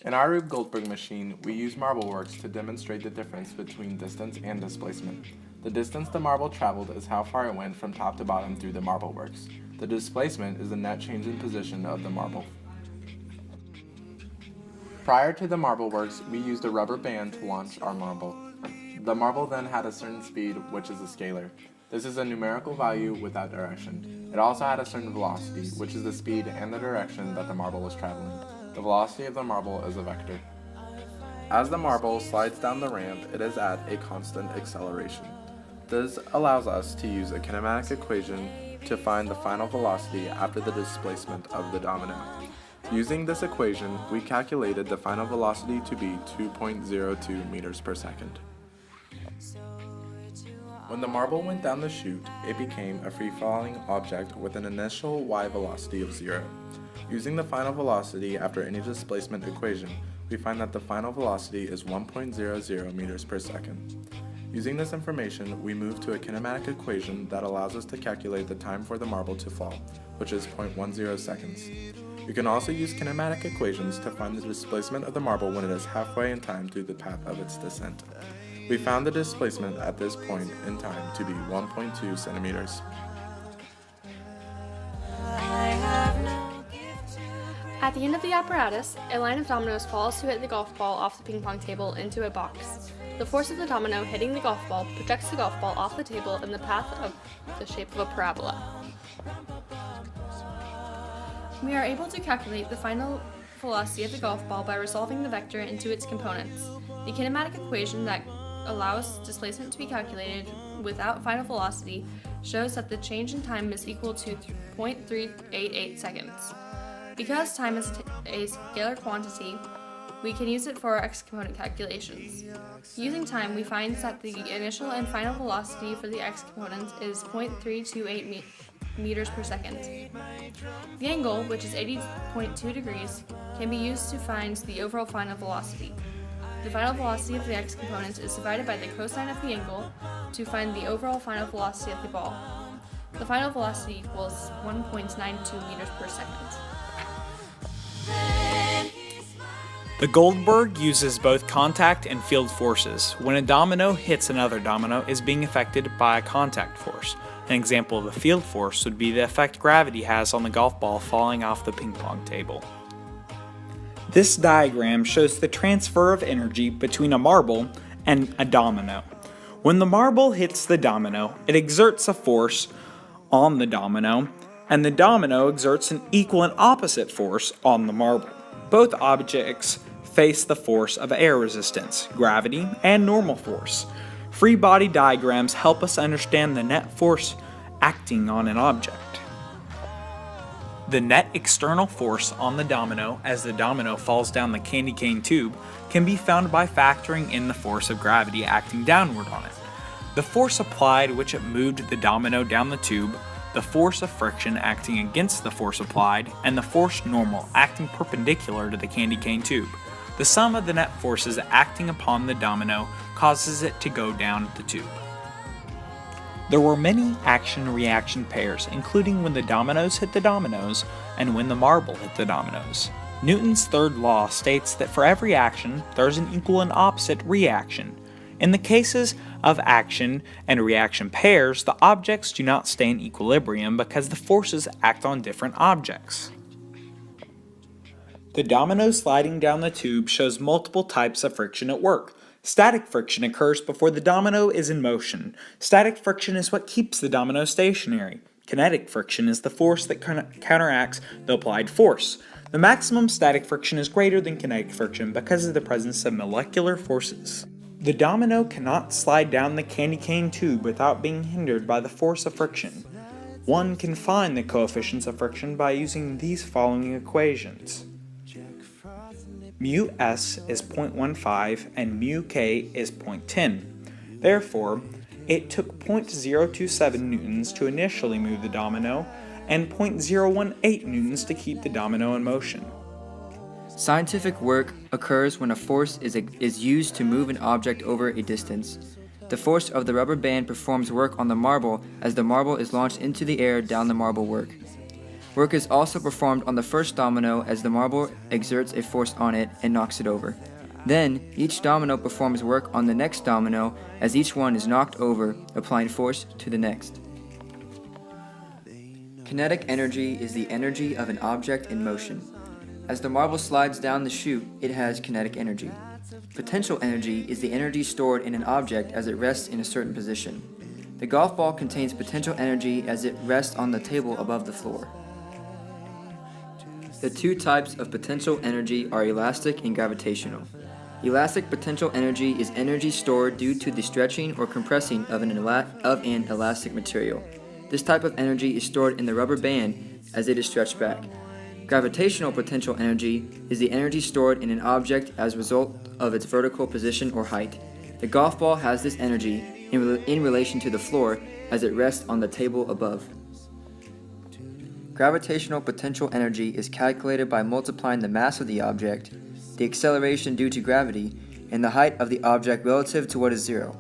In our Rube Goldberg machine, we use marble works to demonstrate the difference between distance and displacement. The distance the marble traveled is how far it went from top to bottom through the marble works. The displacement is the net change in position of the marble. Prior to the marble works, we used a rubber band to launch our marble. The marble then had a certain speed, which is a scalar. This is a numerical value without direction. It also had a certain velocity, which is the speed and the direction that the marble was traveling. The velocity of the marble is a vector. As the marble slides down the ramp, it is at a constant acceleration. This allows us to use a kinematic equation to find the final velocity after the displacement of the domino. Using this equation, we calculated the final velocity to be 2.02 meters per second. When the marble went down the chute, it became a free-falling object with an initial y velocity of 0. Using the final velocity after any displacement equation, we find that the final velocity is 1.00 meters per second. Using this information, we move to a kinematic equation that allows us to calculate the time for the marble to fall, which is 0.10 seconds. You can also use kinematic equations to find the displacement of the marble when it is halfway in time through the path of its descent. We found the displacement at this point in time to be 1.2 centimeters. At the end of the apparatus, a line of dominoes falls to hit the golf ball off the ping pong table into a box. The force of the domino hitting the golf ball projects the golf ball off the table in the path of the shape of a parabola. We are able to calculate the final velocity of the golf ball by resolving the vector into its components. The kinematic equation that allows displacement to be calculated without final velocity shows that the change in time is equal to 0.388 seconds. Because time is a scalar quantity, we can use it for our x-component calculations. Using time, we find that the initial and final velocity for the x-component is 0.328 meters per second. The angle, which is 80.2 degrees, can be used to find the overall final velocity. The final velocity of the x-component is divided by the cosine of the angle to find the overall final velocity of the ball. The final velocity equals 1.92 meters per second. The Goldberg uses both contact and field forces. When a domino hits another domino, it is being affected by a contact force. An example of a field force would be the effect gravity has on the golf ball falling off the ping pong table. This diagram shows the transfer of energy between a marble and a domino. When the marble hits the domino, it exerts a force on the domino, and the domino exerts an equal and opposite force on the marble. Both objects face the force of air resistance, gravity, and normal force. Free body diagrams help us understand the net force acting on an object. The net external force on the domino as the domino falls down the candy cane tube can be found by factoring in the force of gravity acting downward on it, the force applied which it moved the domino down the tube, the force of friction acting against the force applied, and the force normal acting perpendicular to the candy cane tube. The sum of the net forces acting upon the domino causes it to go down the tube. There were many action-reaction pairs, including when the dominoes hit the dominoes and when the marble hit the dominoes. Newton's third law states that for every action, there is an equal and opposite reaction. In the cases of action and reaction pairs, the objects do not stay in equilibrium because the forces act on different objects. The domino sliding down the tube shows multiple types of friction at work. Static friction occurs before the domino is in motion. Static friction is what keeps the domino stationary. Kinetic friction is the force that counteracts the applied force. The maximum static friction is greater than kinetic friction because of the presence of molecular forces. The domino cannot slide down the candy cane tube without being hindered by the force of friction. One can find the coefficients of friction by using these following equations. Mu s is 0.15 and mu k is 0.10. Therefore, it took 0.027 newtons to initially move the domino and 0.018 newtons to keep the domino in motion. Scientific work occurs when a force is used to move an object over a distance. The force of the rubber band performs work on the marble as the marble is launched into the air down the marble work. Work is also performed on the first domino as the marble exerts a force on it and knocks it over. Then, each domino performs work on the next domino as each one is knocked over, applying force to the next. Kinetic energy is the energy of an object in motion. As the marble slides down the chute, it has kinetic energy. Potential energy is the energy stored in an object as it rests in a certain position. The golf ball contains potential energy as it rests on the table above the floor. The two types of potential energy are elastic and gravitational. Elastic potential energy is energy stored due to the stretching or compressing of an elastic material. This type of energy is stored in the rubber band as it is stretched back. Gravitational potential energy is the energy stored in an object as a result of its vertical position or height. The golf ball has this energy in relation to the floor as it rests on the table above. Gravitational potential energy is calculated by multiplying the mass of the object, the acceleration due to gravity, and the height of the object relative to what is zero.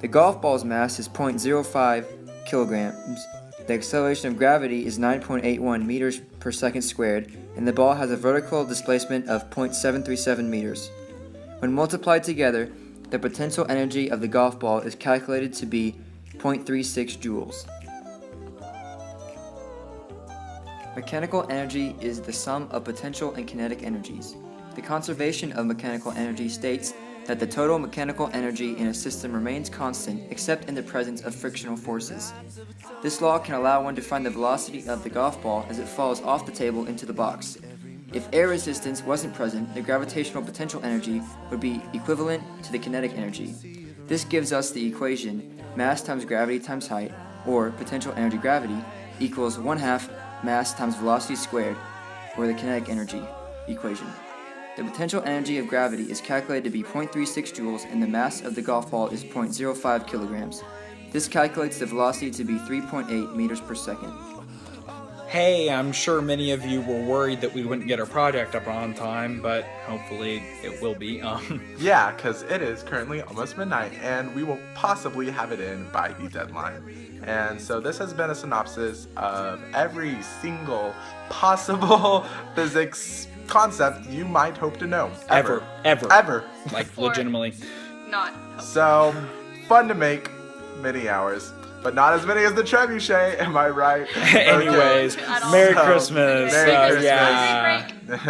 The golf ball's mass is 0.05 kilograms. The acceleration of gravity is 9.81 meters per second squared, and the ball has a vertical displacement of 0.737 meters. When multiplied together, the potential energy of the golf ball is calculated to be 0.36 joules. Mechanical energy is the sum of potential and kinetic energies. The conservation of mechanical energy states that the total mechanical energy in a system remains constant except in the presence of frictional forces. This law can allow one to find the velocity of the golf ball as it falls off the table into the box. If air resistance wasn't present, the gravitational potential energy would be equivalent to the kinetic energy. This gives us the equation mass times gravity times height, or potential energy gravity, equals 1/2 mass times velocity squared, or the kinetic energy equation. The potential energy of gravity is calculated to be 0.36 joules and the mass of the golf ball is 0.05 kilograms. This calculates the velocity to be 3.8 meters per second. Hey, I'm sure many of you were worried that we wouldn't get our project up on time, but hopefully it will be. Yeah, because it is currently almost midnight, and we will possibly have it in by the deadline. And so this has been a synopsis of every single possible physics concept you might hope to know. Ever. Like, Or legitimately. not. So, fun to make, many hours. But not as many as the trebuchet, am I right? Anyways, Okay. Merry So, Christmas. Merry Christmas. Yeah. Break.